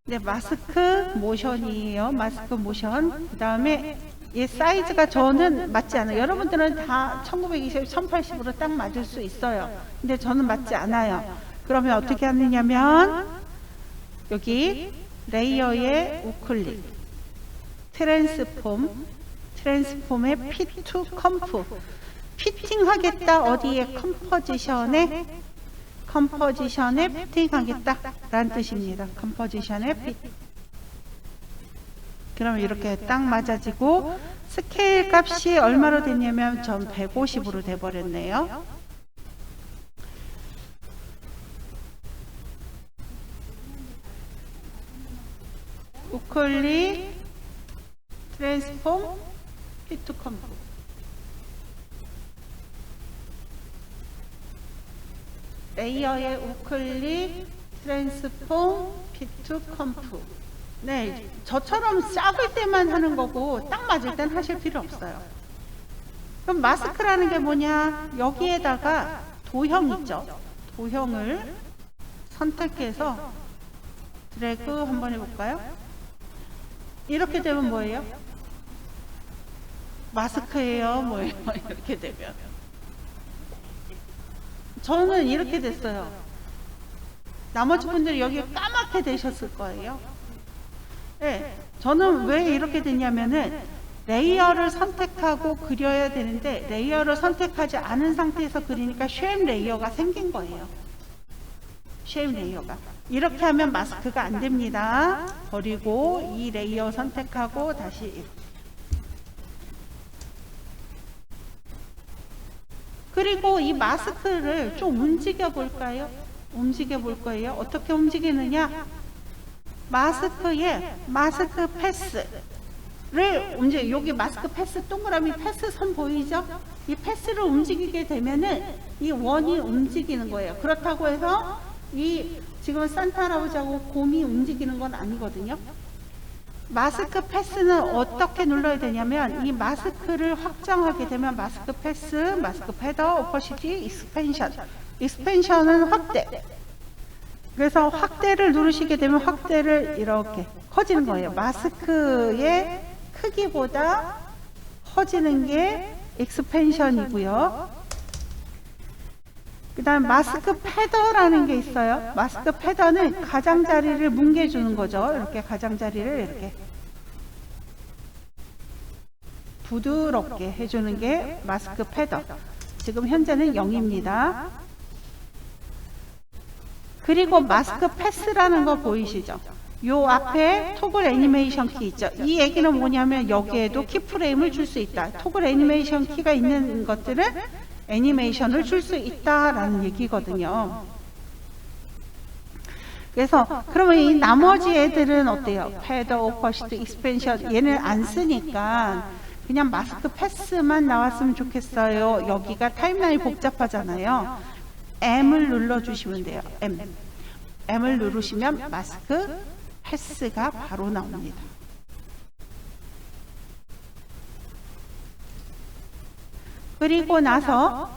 네, 마스크 모션이에요. 마스크 모션. 그 다음에 이 사이즈가 저는 맞지 않아요. 여러분들은 다 1920, 1080으로 딱 맞을 수 있어요. 근데 저는 맞지 않아요. 그러면 어떻게 하느냐면 여기 레이어의 우클릭, 트랜스폼의 fit to comp, 피팅하겠다. 어디에? 컴포지션에 피팅하겠다 라는 뜻입니다. 컴포지션에 핏. 그러면 이렇게 딱 맞아지고 스케일 값이 얼마로 됐냐면 전 150으로 돼버렸네요. 우클릭 트랜스폼 피트 컴프. 레이어의 우클릭 트랜스폼 피트 컴프. 네, 저처럼 작을 때만 하는 거고 딱 맞을 땐 하실 필요 없어요. 그럼 마스크라는 게 뭐냐? 여기에다가 도형 있죠? 도형을 선택해서 드래그 한번 해볼까요? 이렇게 되면 뭐예요? 마스크예요? 뭐예요? 이렇게 되면 저는 이렇게 됐어요. 나머지 분들이 여기 까맣게 되셨을 거예요. 네, 저는 왜 이렇게 됐냐면은 레이어를 선택하고 그려야 되는데 레이어를 선택하지 않은 상태에서 그리니까 쉐입 레이어가 생긴 거예요. 쉐입 레이어가. 이렇게 하면 마스크가 안 됩니다. 버리고 이 레이어 선택하고 다시 이렇게. 그리고 이 마스크를 좀 움직여 볼까요? 움직여 볼 거예요. 어떻게 움직이느냐? 마스크에 마스크 패스를 움직여. 여기 마스크 패스 동그라미 패스 선 보이죠? 이 패스를 움직이게 되면은 이 원이 움직이는 거예요. 그렇다고 해서 이 지금 산타 할아버지하고 곰이 움직이는 건 아니거든요. 마스크 패스는 어떻게 눌러야 되냐면 이 마스크를 확장하게 되면 마스크 패스, 마스크 패더, 오퍼시티, 익스펜션은 확대. 그래서 확대를 누르시게 되면 확대를 이렇게 커지는 거예요. 마스크의 크기보다 커지는 게 익스펜션이고요. 그 다음 마스크 패더라는 게 있어요. 마스크 패더는 가장자리를 뭉개주는 거죠. 이렇게 가장자리를 이렇게 부드럽게 해주는 게 마스크 패더. 지금 현재는 0입니다. 그리고 마스크 패스라는 거 보이시죠? 요 앞에 토글 애니메이션 키 있죠? 이 얘기는 뭐냐면 여기에도 키프레임을 줄 수 있다. 토글 애니메이션 키가 있는 것들은 애니메이션을 줄 수 있다라는 얘기거든요. 그래서 그러면 이 나머지 애들은 어때요? 패더, 오퍼시티, 익스펜션 얘는 안 쓰니까 그냥 마스크 패스만 나왔으면 좋겠어요. 여기가 타임라인이 복잡하잖아요. M을 눌러주시면 돼요. M을 누르시면 마스크 패스가 바로 나옵니다. 그리고 나서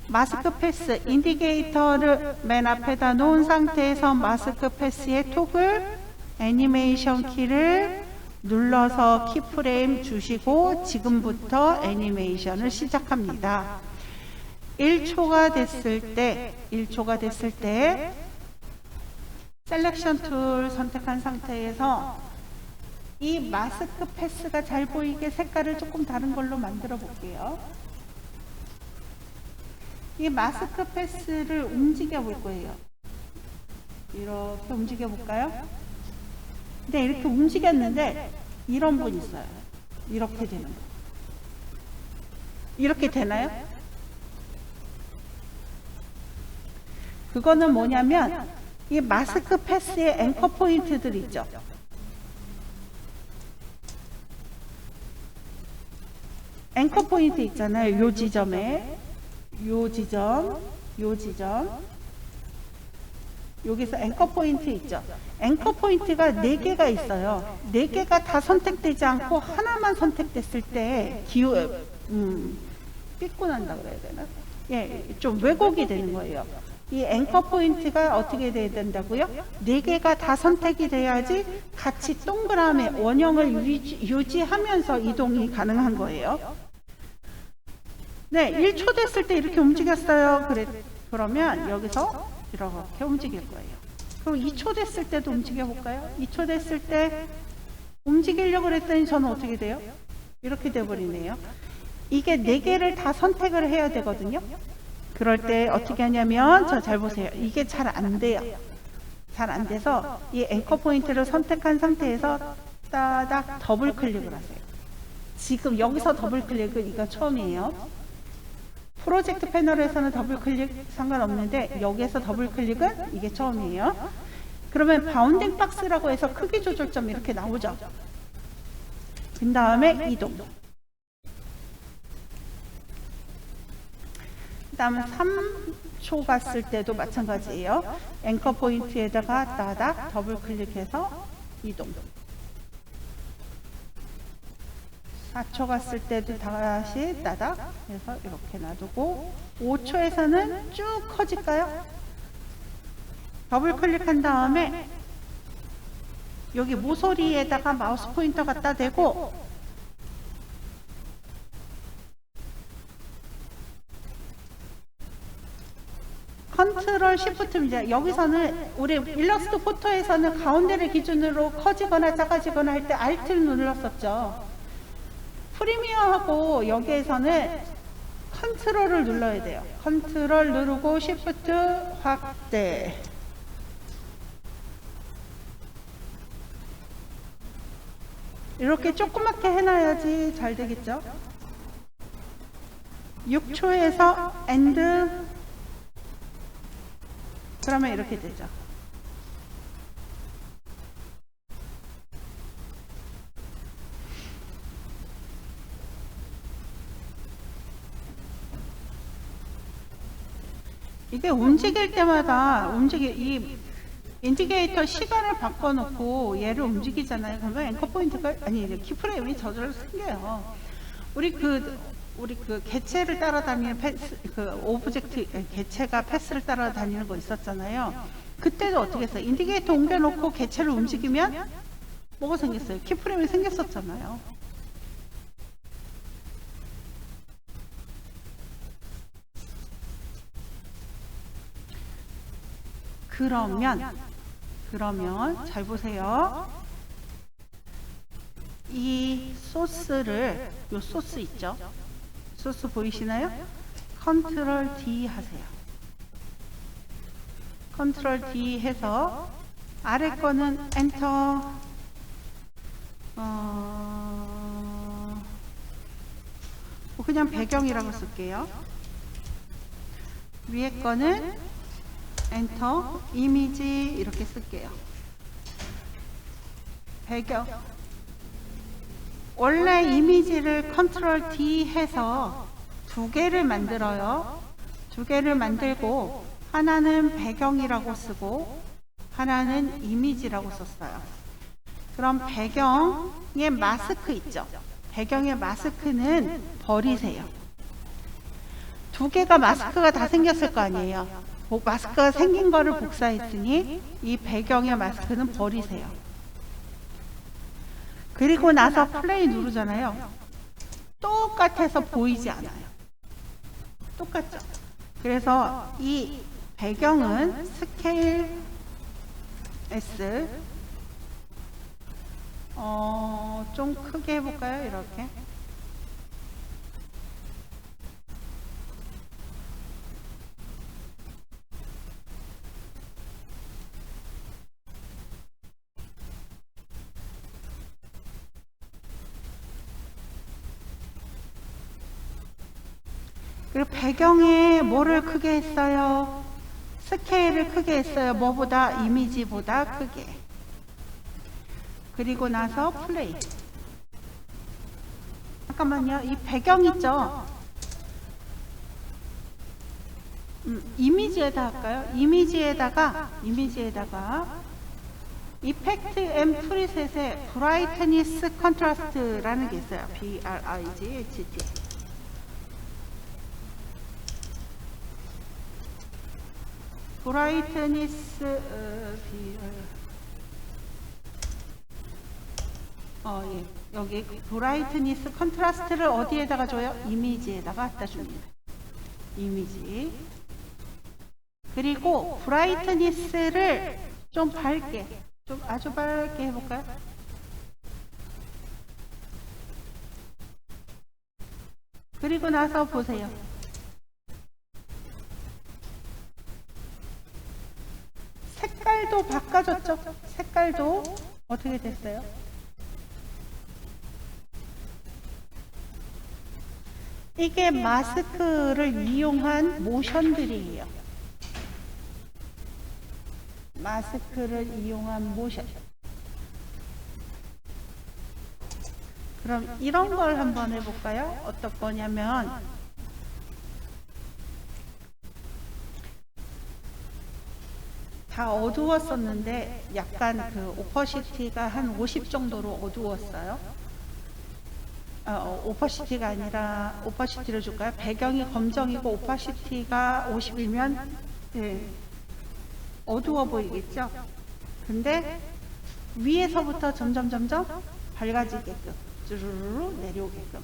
마스크 패스 인디케이터를 맨 앞에다 놓은 상태에서 마스크 패스의 토글 애니메이션 키를 눌러서 키프레임 주시고 지금부터 애니메이션을 시작합니다. 1초가 됐을 때 셀렉션 툴 선택한 상태에서 이 마스크 패스가 잘 보이게 색깔을 조금 다른 걸로 만들어 볼게요. 이 마스크 패스를 움직여 볼 거예요. 이렇게 움직여 볼까요? 네, 이렇게 움직였는데 이런 분 있어요. 이렇게 되는 거. 이렇게 되나요? 그거는 뭐냐면 이 마스크 패스의 앵커 포인트들 있죠. 앵커 포인트 있잖아요. 요 지점에 요 지점 여기서 앵커 포인트 있죠. 앵커 포인트가 4개가 있어요. 4개가 다 선택되지 않고 하나만 선택됐을 때 삐꾸 난다 그래야 되나? 예, 좀 왜곡이 되는 거예요. 이 앵커 포인트가 어떻게 돼야 된다고요? 4개가 다 선택이 돼야지 같이 동그라미 원형을 유지하면서 이동이 가능한 거예요. 네, 1초 됐을 때 이렇게 움직였어요. 그러면 여기서 이렇게 움직일 거예요. 그럼 2초 됐을 때도 움직여 볼까요? 2초 됐을 때 움직이려고 그랬더니 저는 어떻게 돼요? 이렇게 돼버리네요. 이게 4개를 다 선택을 해야 되거든요. 그럴 때 어떻게 하냐면, 저 잘 보세요. 이게 잘 안 돼요. 잘 안 돼서 이 앵커 포인트를 선택한 상태에서 따닥 더블 클릭을 하세요. 지금 여기서 더블 클릭은 이거 처음이에요. 프로젝트 패널에서는 더블 클릭 상관없는데 여기에서 더블 클릭은 이게 처음이에요. 그러면 바운딩 박스라고 해서 크기 조절점 이렇게 나오죠. 그 다음에 이동. 그 다음에 3초 갔을 때도 마찬가지예요. 앵커 포인트에다가 따닥 더블 클릭해서 이동. 4초 갔을 때도 다시 따닥 해서 이렇게 놔두고 5초에서는 쭉 커질까요? 더블 클릭한 다음에 여기 모서리에다가 마우스 포인터 갖다 대고 컨트롤 시프트입니다. 여기서는 우리 일러스트 포토에서는 가운데를 기준으로 커지거나 작아지거나 할 때 Alt를 눌렀었죠. 프리미어하고 여기에서는 컨트롤을 눌러야 돼요. 컨트롤 누르고 시프트 확대. 이렇게 조그맣게 해놔야지 잘 되겠죠. 6초에서 엔드. 그러면 이렇게 되죠. 이게 움직일 때마다 이 인디케이터 시간을 바꿔놓고 얘를 움직이잖아요. 그러면 앵커 포인트가 키프레임이 저절로 생겨요. 우리 그 개체를 따라다니는 오브젝트 개체가 패스를 따라다니는 거 있었잖아요. 그때도 어떻게 했어요? 인디케이터 옮겨놓고 개체를 움직이면 뭐가 생겼어요? 키프레임이 생겼었잖아요. 그러면 잘 보세요. 이 소스를, 요 소스 있죠? 소스 보이시나요? 컨트롤 D 하세요. 컨트롤 D 해서 아래 거는 엔터. 그냥 배경이라고 쓸게요. 위에 거는 엔터, 이미지 이렇게 쓸게요. 배경. 원래 이미지를 컨트롤 D 해서 2개를 만들어요. 2개를 만들고 하나는 배경이라고 쓰고 하나는 이미지라고 썼어요. 그럼 배경의 마스크 있죠? 배경의 마스크는 버리세요. 2개가 마스크가 다 생겼을 거 아니에요. 마스크가 생긴 거를 복사했으니 이 배경의 마스크는 버리세요. 그리고 나서 플레이 누르잖아요. 똑같아서 보이지 않아요. 똑같죠? 그래서 이 배경은 스케일 S 좀 크게 해볼까요? 이렇게. 그리고 배경에 뭐를 크게 했어요? 스케일을 크게 했어요. 뭐보다? 이미지보다 크게. 그리고 나서 플레이. 잠깐만요. 이 배경 있죠? 이미지에다 할까요? 이미지에다가 이펙트 앤 프리셋에 브라이트니스 컨트라스트라는 게 있어요. BRIGHT. 브라이트니스 예. 여기 브라이트니스 컨트라스트를 어디에다가 줘요? 이미지에다가 갖다 줍니다. 이미지. 그리고 브라이트니스를 좀 밝게, 좀 아주 밝게 해볼까요? 그리고 나서 보세요. 색깔도 바꿔줬죠? 색깔도 어떻게 됐어요? 이게 마스크를 이용한 모션들이에요. 마스크를 이용한 모션. 그럼 이런 걸 한번 해볼까요? 어떤 거냐면 다 어두웠었는데 약간 그 오퍼시티가 한 50 정도로 어두웠어요. 오퍼시티가 아니라 오퍼시티를 줄까요? 배경이 검정이고 오퍼시티가 50이면 네, 어두워 보이겠죠? 근데 위에서부터 점점 밝아지게끔 쭈르르 내려오게끔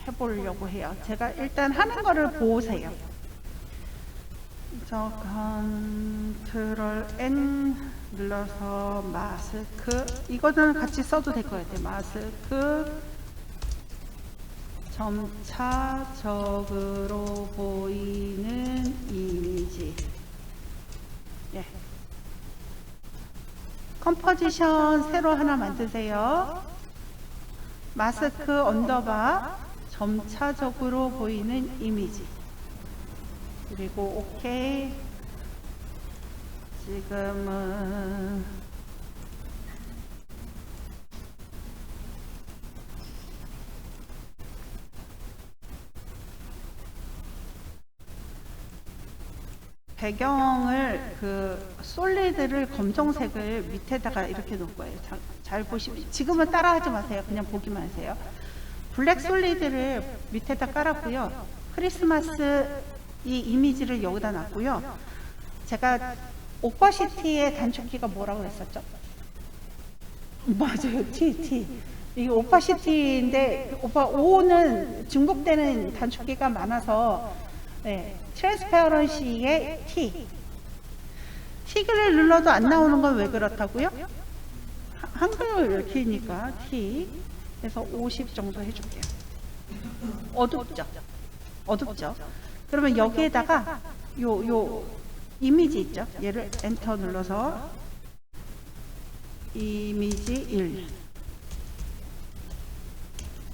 해보려고 해요. 제가 일단 하는 거를 보세요. 저 컨트롤 N 눌러서 마스크, 이거는 같이 써도 될 것 같아요. 마스크 점차적으로 보이는 이미지. 예. 컴포지션 새로 하나 만드세요. 마스크 언더바 점차적으로 보이는 이미지. 그리고 오케이. 지금은 배경을 그 솔리드를 검정색을 밑에다가 이렇게 놓을 거예요. 잘 보시면, 지금은 따라하지 마세요. 그냥 보기만 하세요. 블랙 솔리드를 밑에다 깔았고요. 크리스마스 이 이미지를 여기다 놨고요. 제가 오퍼시티의 단축키가 뭐라고 했었죠? 맞아요. T. 이게 오퍼시티인데 오빠 5는 중복되는 단축키가 많아서 네, 트랜스페어런시의 T. T를 눌러도 안 나오는 건 왜 그렇다고요? 한글로 키니까 T. 그래서 50 정도 해줄게요. 어둡죠? 그러면 여기에다가 요 이미지 있죠? 얘를 엔터 눌러서 이미지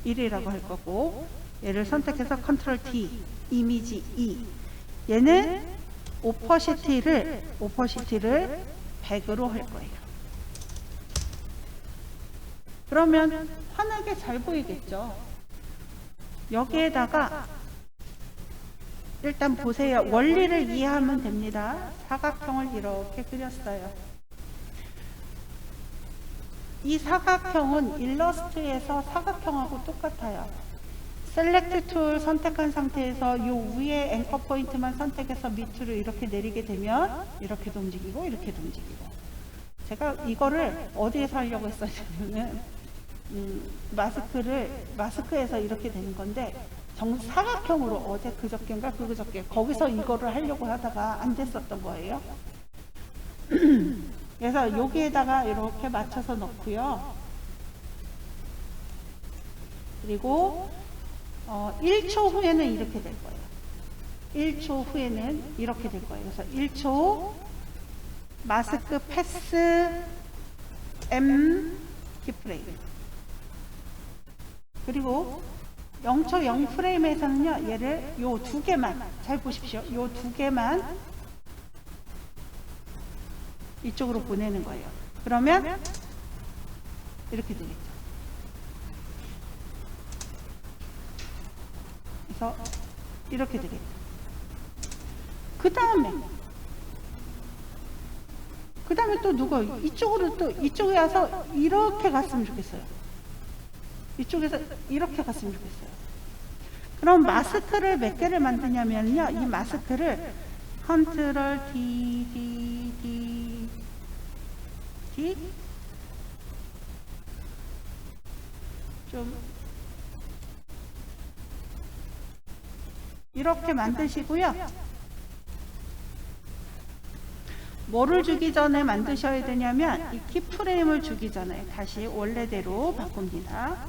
1이라고 할 거고, 얘를 선택해서 컨트롤 T, 이미지 2. 얘는 오퍼시티를 100으로 할 거예요. 그러면 환하게 잘 보이겠죠? 여기에다가 일단 보세요. 원리를 이해하면 됩니다. 사각형을 이렇게 그렸어요. 이 사각형은 일러스트에서 사각형하고 똑같아요. 셀렉트 툴 선택한 상태에서 이 위에 앵커 포인트만 선택해서 밑으로 이렇게 내리게 되면 이렇게도 움직이고 이렇게도 움직이고. 제가 이거를 어디에서 하려고 했었냐면 마스크에서 이렇게 되는 건데 사각형으로 어제 그저께인가 그저께 거기서 이거를 하려고 하다가 안 됐었던 거예요. 그래서 여기에다가 이렇게 맞춰서 넣고요. 그리고 1초 후에는 이렇게 될 거예요. 1초 후에는 이렇게 될 거예요. 그래서 1초 마스크 패스 M 키프레임. 그리고 0초 0프레임에서는요, 얘를 요 두 개만, 잘 보십시오. 요 두 개만 이쪽으로 보내는 거예요. 그러면 이렇게 되겠죠. 그래서 이렇게 되겠죠. 그 다음에 또 누가 이쪽으로 또 이쪽에 와서 이렇게 갔으면 좋겠어요. 이쪽에서 이렇게 갔으면 좋겠어요. 그럼 마스크를 몇 개를 만드냐면요, 이 마스크를 컨트롤 D, D, D, D. 좀 이렇게 만드시고요. 뭐를 주기 전에 만드셔야 되냐면 이 키프레임을 주기 전에 다시 원래대로 바꿉니다.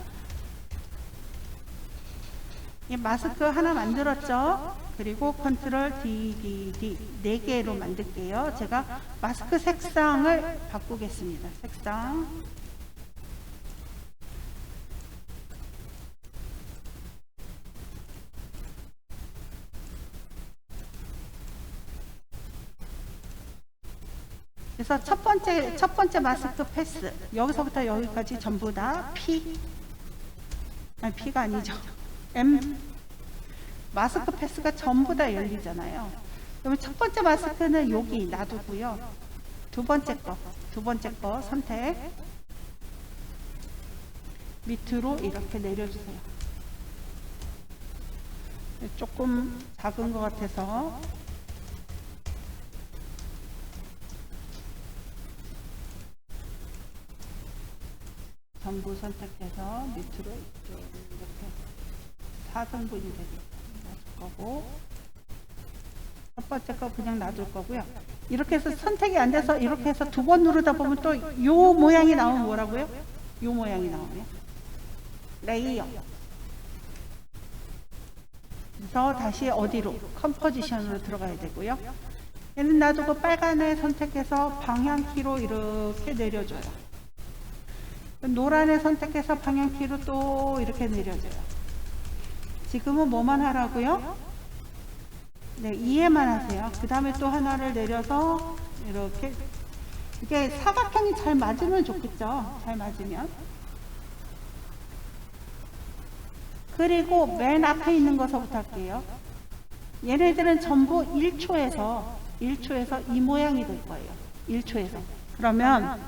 이 마스크 하나 만들었죠. 그리고 컨트롤 D, D, D 4개로 만들게요. 제가 마스크 색상을 바꾸겠습니다. 색상 그래서 첫 번째 마스크 패스 여기서부터 여기까지 전부 다 P 아니 P가 아니죠. M 마스크 패스가 전부 다 열리잖아요. 그러면 첫 번째 마스크는 여기 놔두고요. 두 번째 거 선택 밑으로 이렇게 내려주세요. 조금 작은 것 같아서 전부 선택해서 밑으로 이렇게 4등분이 되겠다. 놔둘 거고 첫 번째 거 그냥 놔둘 거고요. 이렇게 해서 선택이 안 돼서 이렇게 해서 2번 누르다 보면 또 요 모양이 나오면 뭐라고요? 요 모양이 나오면 레이어. 그래서 다시 어디로? 컴포지션으로 들어가야 되고요. 얘는 놔두고 빨간에 선택해서 방향키로 이렇게 내려줘요. 노란에 선택해서 방향키로 또 이렇게 내려줘요. 지금은 뭐만 하라고요? 네, 이해만 하세요. 그 다음에 또 하나를 내려서 이렇게 이게 사각형이 잘 맞으면 좋겠죠. 잘 맞으면. 그리고 맨 앞에 있는 것부터 할게요. 얘네들은 전부 1초에서 이 모양이 될 거예요. 1초에서. 그러면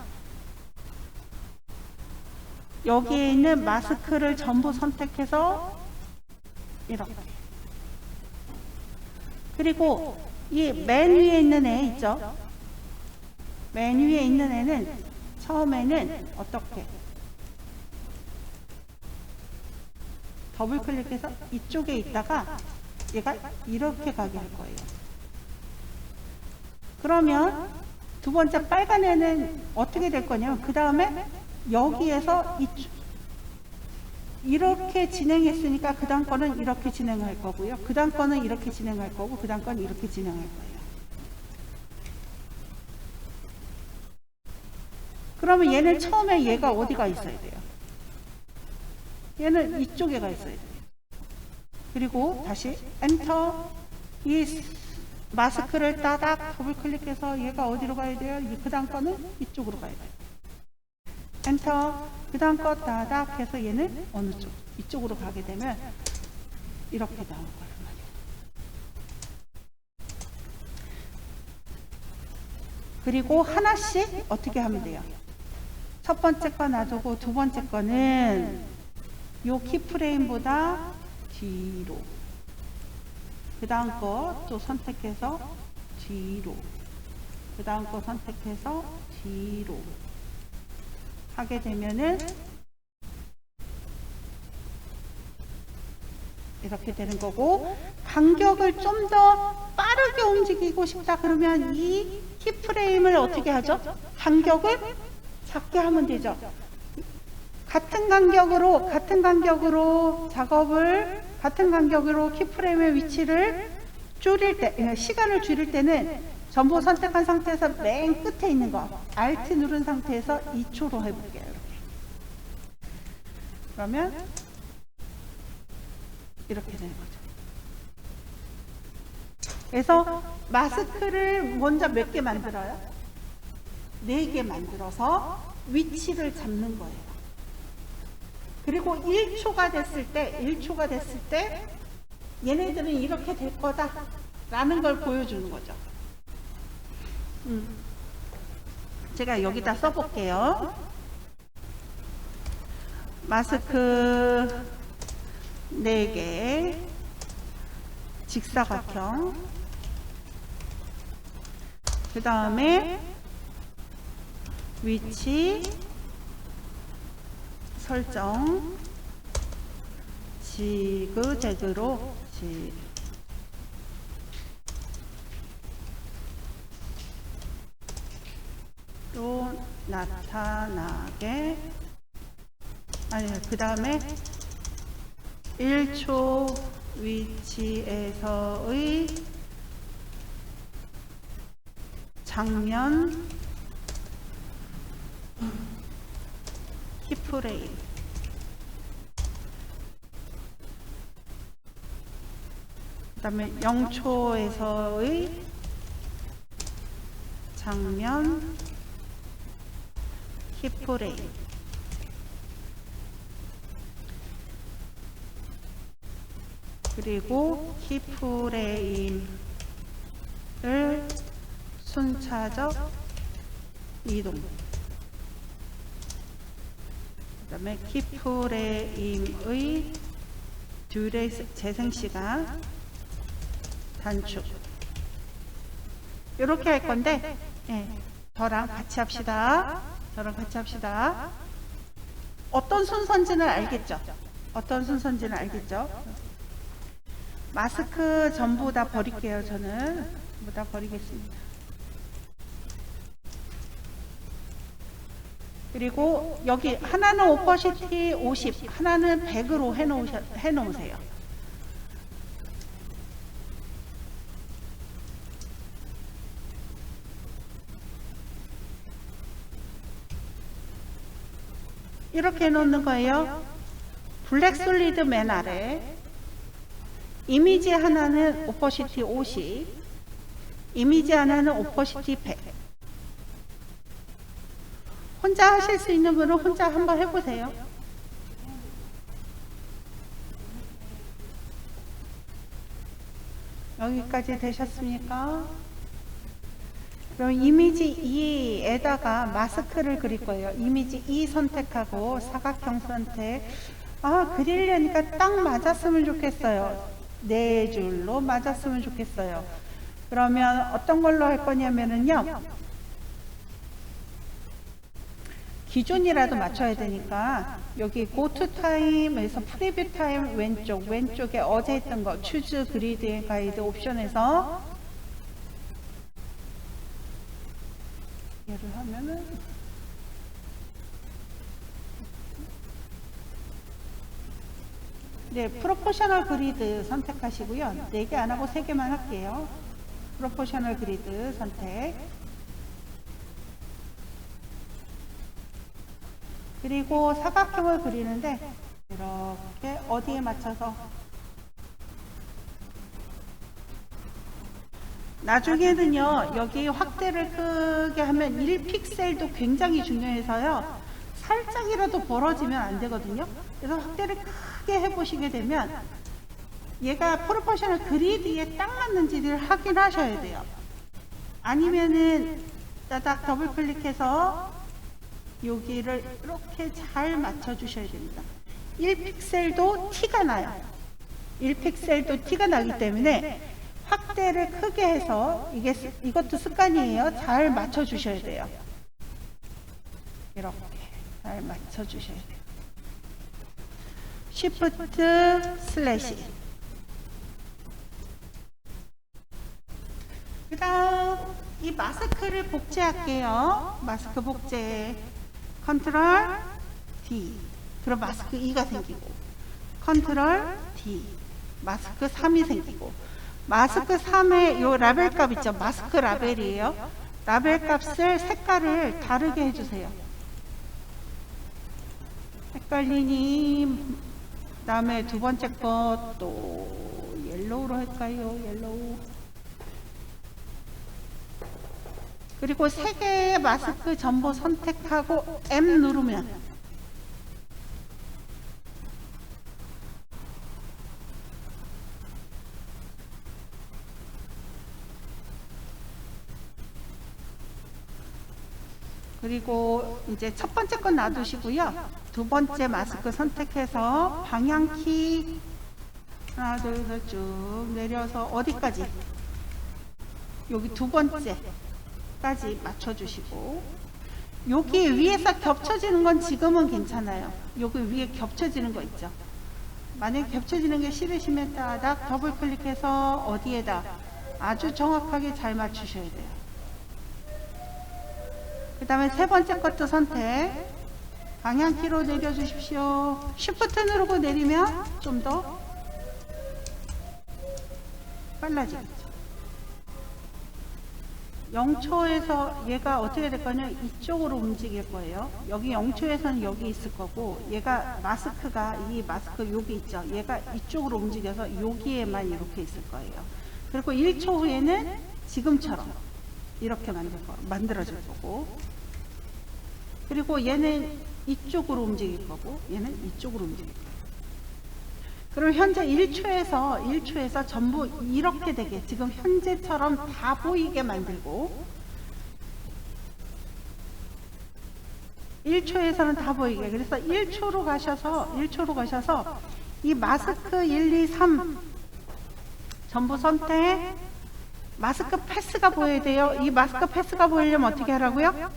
여기에 있는 마스크를 전부 선택해서 이렇게. 그리고 이 맨 위에 있는 애 있죠? 맨 위에 있는 애는 처음에는 어떻게? 더블 클릭해서 이쪽에 있다가 얘가 이렇게 가게 할 거예요. 그러면 두 번째 빨간 애는 어떻게 될 거냐면 그 다음에 여기에서 이렇게 진행했으니까 그 다음 거는 이렇게 진행할 거고요. 그 다음 거는 이렇게 진행할 거고 그 다음 거는 이렇게 진행할 거예요. 그러면 얘는 처음에 얘가 어디가 있어야 돼요? 얘는 이쪽에 가 있어야 돼요. 그리고 다시 엔터. 이 마스크를 따닥 더블 클릭해서 얘가 어디로 가야 돼요? 그 다음 거는 이쪽으로 가야 돼요. 엔터. 그 다음 거 따닥 해서 얘는 어느 쪽? 이쪽으로 가게 되면 이렇게 나올 거란 말이에요. 그리고 하나씩 어떻게 하면 돼요? 첫 번째 거 놔두고 두 번째 거는 요 키프레임보다 뒤로, 그 다음 거 또 선택해서 뒤로, 그 다음 거 선택해서 뒤로 하게 되면은 이렇게 되는 거고, 간격을 좀 더 빠르게 움직이고 싶다 그러면 이 키프레임을 어떻게 하죠? 간격을 작게 하면 되죠. 같은 간격으로 키프레임의 위치를 줄일 때, 시간을 줄일 때는 전부 선택한 상태에서 맨 끝에 있는 거 Alt 누른 상태에서 2초로 해볼게요. 이렇게. 그러면 이렇게 되는 거죠. 그래서 마스크를 먼저 몇 개 만들어요? 4개 만들어서 위치를 잡는 거예요. 그리고 1초가 됐을 때 얘네들은 이렇게 될 거다 라는 걸 보여주는 거죠. 제가 여기다 써볼게요. 마스크 4개 직사각형 그 다음에 위치 설정 지그재그로 또 나타나게, 아니 그 다음에 1초 위치에서의 장면 키프레임, 그 다음에 0초에서의 장면 키프레임, 그리고 키프레임을 순차적 이동, 그 다음에 키프레임의 재생시간 단축, 이렇게 할 건데, 저랑 같이 합시다. 어떤 순서인지는 알겠죠? 마스크 전부 다 버릴게요. 저는 전부 다 버리겠습니다. 그리고 여기 하나는 오퍼시티 50, 하나는 100으로 해놓으세요. 이렇게 해놓는 거예요. 블랙 솔리드 맨 아래. 이미지 하나는 오퍼시티 50, 이미지 하나는 오퍼시티 100. 혼자 하실 수 있는 분은 혼자 한번 해보세요. 여기까지 되셨습니까? 그럼 이미지 2에다가 마스크를 그릴 거예요. 이미지 2 선택하고 사각형 선택. 그리려니까 딱 맞았으면 좋겠어요. 4줄로 맞았으면 좋겠어요. 그러면 어떤 걸로 할 거냐면요, 기준이라도 맞춰야 되니까 여기 go to time에서 프리뷰 타임 왼쪽에 어제 했던 거 choose grid 가이드 옵션에서 얘를 하면은 프로포셔널 그리드 선택하시고요. 4개 안 하고 3개만 할게요. 프로포셔널 그리드 선택. 그리고 사각형을 그리는데 이렇게 어디에 맞춰서, 나중에는요 여기 확대를 크게 하면 1픽셀도 굉장히 중요해서요 살짝이라도 벌어지면 안 되거든요. 그래서 확대를 크게 해보시게 되면 얘가 프로포셔널 그리드에 딱 맞는지를 확인하셔야 돼요. 아니면은 따닥 더블 클릭해서 여기를 이렇게 잘 맞춰 주셔야 됩니다. 1픽셀도 티가 나요. 1픽셀도 티가 나기 때문에 확대를 크게 해서, 이것도 습관이에요. 잘 맞춰 주셔야 돼요. 이렇게 잘 맞춰 주셔야 돼요. Shift 슬래시. 그 다음 이 마스크를 복제할게요. 마스크 복제. 컨트롤 D. 그럼 마스크 2가 생기고, 컨트롤 D. 마스크 3이 생기고, 마스크 3의 요 라벨 값 있죠? 마스크 라벨이에요. 라벨 값을 색깔을 다르게 해주세요. 헷갈리니 다음에 두 번째 것도 옐로우로 할까요? 옐로우. 그리고 3개의 마스크 전부 선택하고 M 누르면 그리고 이제 첫 번째 건 놔두시고요. 두 번째 마스크 선택해서 방향키 하나 둘 셋 쭉 내려서 어디까지? 여기 두 번째 까지 맞춰주시고, 여기 위에서 겹쳐지는 건 지금은 괜찮아요. 여기 위에 겹쳐지는 거 있죠. 만약에 겹쳐지는 게 싫으시면 따닥 더블 클릭해서 어디에다 아주 정확하게 잘 맞추셔야 돼요. 그 다음에 세 번째 것도 선택, 방향키로 내려주십시오. 쉬프트 누르고 내리면 좀 더 빨라지겠죠. 0초에서 얘가 어떻게 될 거냐면 이쪽으로 움직일 거예요. 여기 0초에서는 여기 있을 거고, 얘가 마스크가, 이 마스크 여기 있죠. 얘가 이쪽으로 움직여서 여기에만 이렇게 있을 거예요. 그리고 1초 후에는 지금처럼 이렇게 만들어질 거고, 그리고 얘는 이쪽으로 움직일 거고, 얘는 이쪽으로 움직일 거예요. 그럼 현재 1초에서 전부 이렇게 되게, 지금 현재처럼 다 보이게 만들고, 1초에서는 다 보이게, 그래서 1초로 가셔서 이 마스크 1, 2, 3 전부 선택, 마스크 패스가 보여야 돼요. 이 마스크 패스가 보이려면 어떻게 하라고요?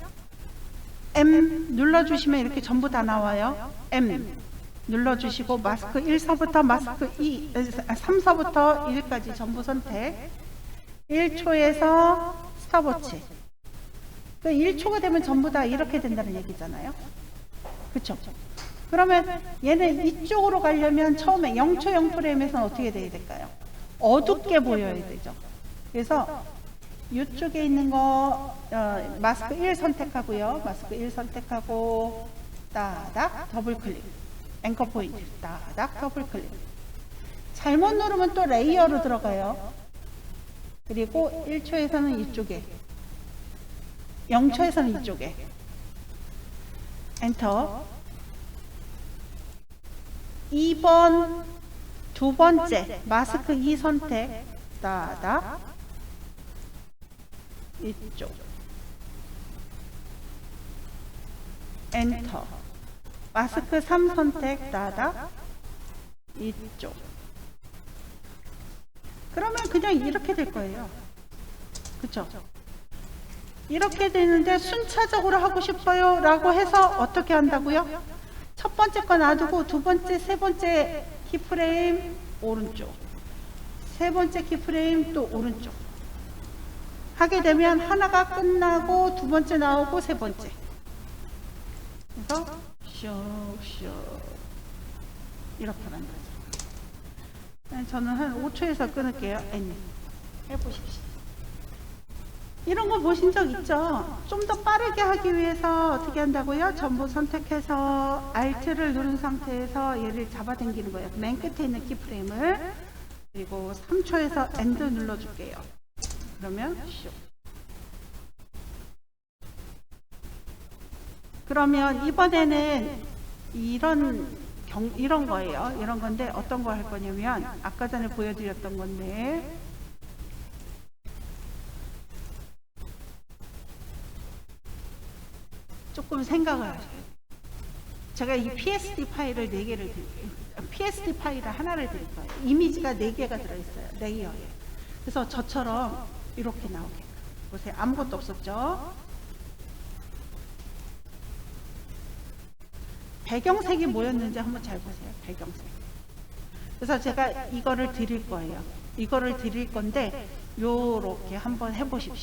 M 눌러주시면 이렇게 전부 다 나와요. M 눌러주시고 마스크 1서부터 마스크 3서부터 1까지 전부 선택. 1초에서 스톱워치. 1초가 되면 전부 다 이렇게 된다는 얘기잖아요. 그렇죠? 그러면 얘는 이쪽으로 가려면 처음에 0초 0프레임에서는 어떻게 돼야 될까요? 어둡게 보여야 되죠. 그래서 이쪽에 있는 거 마스크 1 선택하고요. 마스크 1 선택하고 따닥 더블 클릭. 앵커 포인트 따닥 더블 클릭. 잘못 누르면 또 레이어로 들어가요. 그리고 1초에서는 이쪽에, 0초에서는 이쪽에. 엔터. 2번 두 번째 마스크 2 선택 따닥 이쪽. 엔터. 마스크 3 선택 따닥 이쪽. 그러면 그냥 이렇게 될 거예요. 그쵸? 이렇게 되는데 순차적으로 하고 싶어요 라고 해서 어떻게 한다고요? 첫 번째 거 놔두고 두 번째, 세 번째 키프레임 오른쪽, 세 번째 키프레임 또 오른쪽 하게 되면 하나가 끝나고 두 번째 나오고 세 번째. 그래서 쇼쇼 이렇게 만들어요. 저는 한 5초에서 끊을게요. N 해보십시오. 이런 거 보신 적 있죠? 좀 더 빠르게 하기 위해서 어떻게 한다고요? 전부 선택해서 Alt를 누른 상태에서 얘를 잡아당기는 거예요. 맨 끝에 있는 키프레임을. 그리고 3초에서 End 눌러줄게요. 그러면 쇼. 그러면 이번에는 이런 거예요. 이런 건데 어떤 거 할 거냐면 아까 전에 보여드렸던 건데 조금 생각을 하셔야 돼요. 제가 이 PSD 파일을 4개를 PSD 파일을 하나를 드릴 거예요. 이미지가 4개가 들어있어요. 레이어에. 그래서 저처럼 이렇게 나오게. 보세요. 아무것도 없었죠? 배경색이 뭐였는지 한번 잘 보세요. 배경색. 그래서 제가 이거를 드릴 거예요. 이거를 드릴 건데 요렇게 한번 해보십시오.